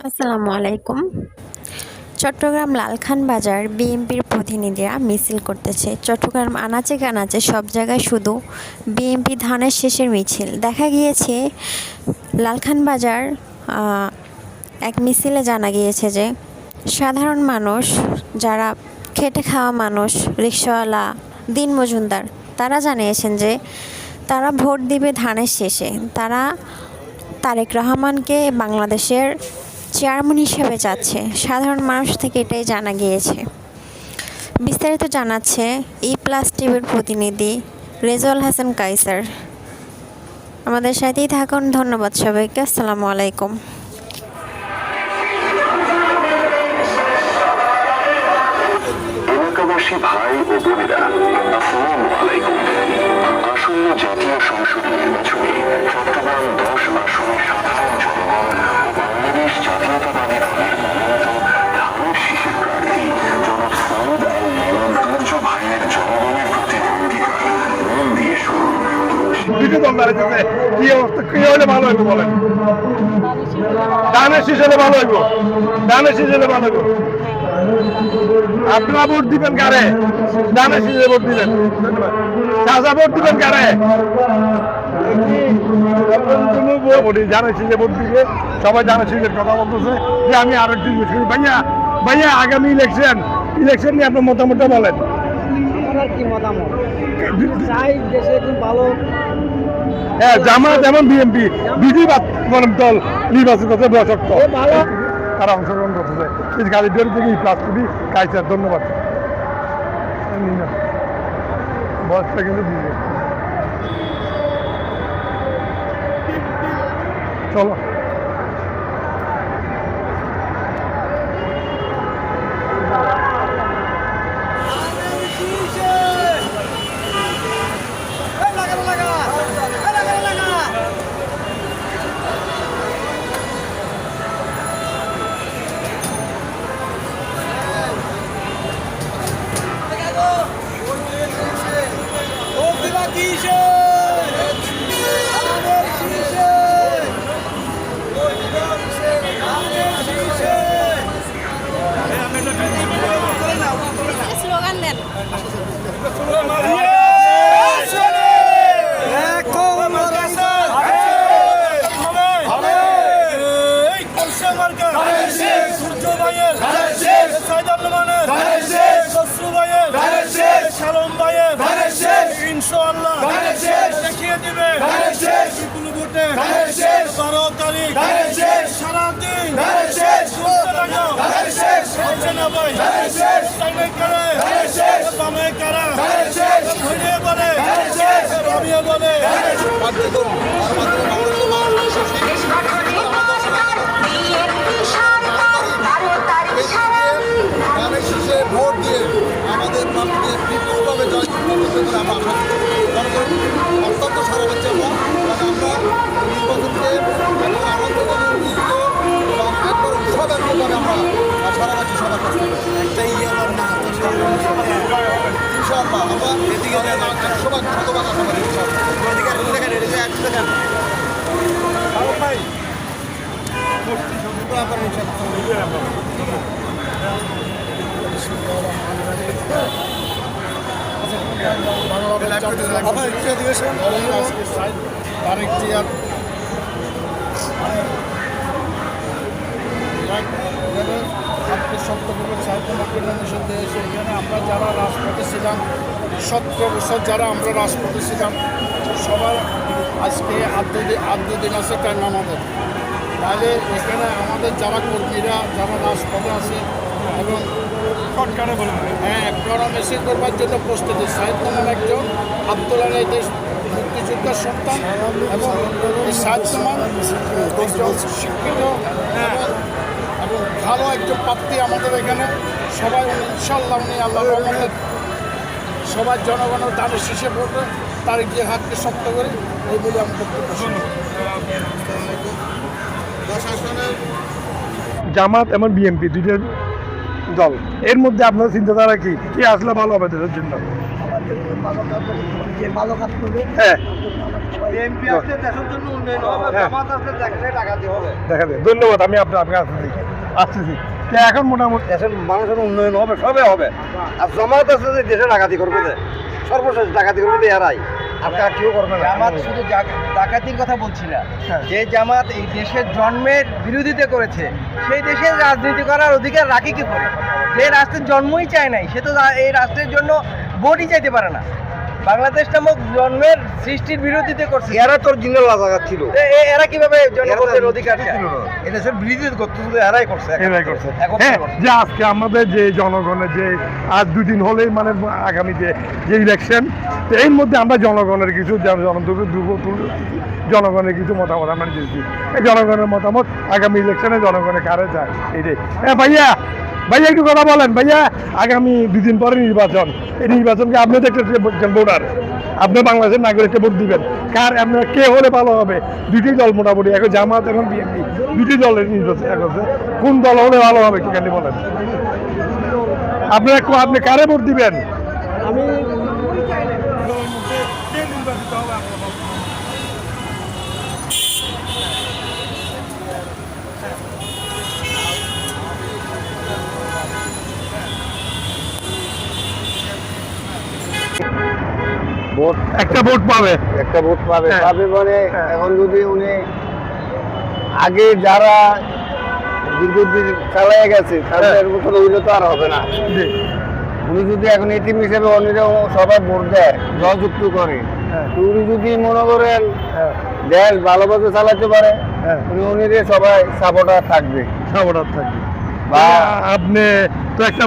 আসসালামু আলাইকুম। চট্টগ্রাম লালখান বাজার বিএনপির প্রতিনিধিরা মিছিল করতেছে। চট্টগ্রাম আনাচে কানাচে সব জায়গায় শুধু বিএনপি ধানের শেষের মিছিল দেখা গিয়েছে। লালখান বাজার এক মিছিলে জানা গিয়েছে যে সাধারণ মানুষ, যারা খেটে খাওয়া মানুষ, রিকশাওয়ালা, দিন মজুমদার, তারা জানিয়েছেন যে তারা ভোট দিবে ধানের শেষে। তারা তারেক রহমানকে বাংলাদেশের চেয়ারম্যান হিসেবে চাচ্ছে। সাধারণ মানুষ থেকে এটাই জানা গিয়েছে। বিস্তারিত জানাচ্ছে প্লাস টিভির প্রতিনিধি রেজাউল হাসান কায়সার। আমাদের সাথেই থাকুন। ধন্যবাদ সবাইকে। আসসালামু আলাইকুম। এলাকাবাসী ভাই ও বোনেরা, আসসালামু আলাইকুম। আসন্ন জাতীয় সংসদ নির্বাচনে চট্টগ্রাম 10 আসনের সাধারণ জনগণ ও বাংলাদেশ জাতীয়তাবাদী দলের মনোনীত ধানের শীষের প্রার্থী জনাব সৈয়দ আল মনন ভাইয়ের জনগণের প্রতি অঙ্গীকার মন দিয়ে শুনুন। দুটো দল দাঁড়িয়েছে, কি অবস্থা, কি হলে ভালো হইব বলেন? ধানের শীষ হলে ভালো হইব, ধানের শীষ হলে ভালো হইব। আপনারা ভোট দিবেন কারে? ধানের শীষে ভোট দিবেন। চাচা ভোট দিবেন কারে? ধানের শীষে ভোট দিবে, সবাই ধানের শীষের কথা বলতেছে যে আমি আরো একটু ভাইয়া ভাইয়া আগামী ইলেকশন নিয়ে আপনার মতামতটা বলেন। কি মতামত চাই দেশে একটু ভালো। হ্যাঁ, জামাত এবং বিএনপি বিধি দল নির্বাচন করতে বসক্ত ভালো, তারা অংশগ্রহণ করতেছে। গাড়ির থেকে প্লাস টিভি কাইসার ধন্যবাদ। বয়সটা কিন্তু দিয়ে চলো। স্লোগান দেন। ইনশাআল্লাহ দেখিয়ে দিবে 12 তারিখ সারাদিন বামে কারা ধরে বলে রবিয়া বলে ভোট দিয়ে আমাদের মানুষকে বিপুলভাবে জয় করতে আমরা আশা করি। অত্যন্ত সারা পাচ্ছি আমরা নির্বাচনকে আনন্দমুক্ত এবং একবার উৎসবের আমরা সারা পাচ্ছি সবার কাছ থেকে। ইনশাআল্লাহ আমরা এদিকে 100 ভাগ ধন্যবাদ আশা করি। এখানে আমরা যারা রাজপথে ছিলাম 17 বছর যারা আমরা রাজপথে ছিলাম সবার আজকে আদ্য দিন আছে টাইম আমাদের। তাহলে এখানে আমাদের যারা কর্মীরা যারা রাজপথে আছে এবং হ্যাঁ প্রণাম মেসেজ করবার জন্য প্রস্তুতি। সাহেদ নামান একজন আব্দুল্লাহ এই দেশ মুক্তিযোদ্ধার সন্তান এবং সাহেদ নামান একজন শিক্ষিত এবং ভালো একজন প্রাপ্তি আমাদের এখানে সবাই ইনশাল্লাহ উনি আল্লাহ রহমতের সবার জনগণের দানের শেষে পড়বে তার গিয়ে হাতকে শক্ত করে এই বলে আমি বক্তব্য শুনি। জামাত এবং বিএনপি দুইটা দল, এর মধ্যে আপনার চিন্তাধারা কি কি আসলে ভালো হবে দেশের জন্য? যে ভালো কাজ করবে হ্যাঁ, সবাই বিএনপি আসলে দেশের জন্য উন্নয়ন হবে, হ্যাঁ। জামাত আসলে দেশে ডাকাতি হবে। দেখা যায়। ধন্যবাদ, আমি আপনার আসতেছি আসতেছি। তো এখন মোটামুটি দেশের মানুষের উন্নয়ন হবে, সবে হবে। আর জামাত আছে যে দেশে ডাকাতি করবে, যে সর্বশেষ ডাকাতি করবে যে এরাই, আর কেউ করবে না। জামাত শুধু ডাকাতির কথা বলছি না, হ্যাঁ। যে জামাত এই দেশের জন্মের বিরোধিতা করেছে, সেই দেশের রাজনীতি করার অধিকার রাখে কি করে? যে রাষ্ট্রের জন্মই চায় নাই, সে তো এই রাষ্ট্রের জন্য ভোটই চাইতে পারে না। বাংলাদেশ নামক জন্মের সৃষ্টির বিরোধিতা করছে, এরা তোর জিনের লাগাত ছিল, এরা কিভাবে জনগণের অধিকার চায়? এদেশের বিরোধিতা করতে শুধু এরাই করছে। এরাই করছে। একত্রে হ্যাঁ, করছে। যে আজকে আমাদের যে জনগণের যে আজ 2 দিন হলেই মানে আগামীতে যে ইলেকশন, তো এর মধ্যে আমরা জনগণের কিছু জনগণের কিছু মতামত আমরা দিয়েছি। এই জনগণের মতামত আগামী ইলেকশনে জনগণের কারে যায় এইটাই। হ্যাঁ ভাইয়া, ভাইয়া একটু কথা বলেন ভাইয়া। আগামী 2 দিন পরে নির্বাচন, এই নির্বাচনকে আপনি তো একটা ভোটার, আপনি বাংলাদেশের নাগরিককে ভোট দিবেন, কার আপনার কে হলে ভালো হবে? দুটি দল মোটামুটি, এখন জামাত এবং বিএনপি, দুটি দলের নির্বাচন করছে, কোন দল হলে ভালো হবে একটু খালি বলেন। আপনি কারে ভোট দিবেন? ভোট একটা ভোট পাবে। একটা ভোট পাবে, হ্যাঁ। পাবে মানে হ্যাঁ। এখন যদি উনি আগে যারা দীর্ঘদিন চালায় গেছে তাদের মতন হইলে তো আর হবে না। জি। উনি যদি এখন এটিএম হিসেবে অন্যরা সবাই ভোট দেয়, জয়যুক্ত করে, হ্যাঁ। তো উনি যদি মনে করেন হ্যাঁ, দেশ ভালোভাবে চালাতে পারে, হ্যাঁ। উনি সবাই সাপোর্টার থাকবে। সাবধান থাকবে। বা আপনি তো একটা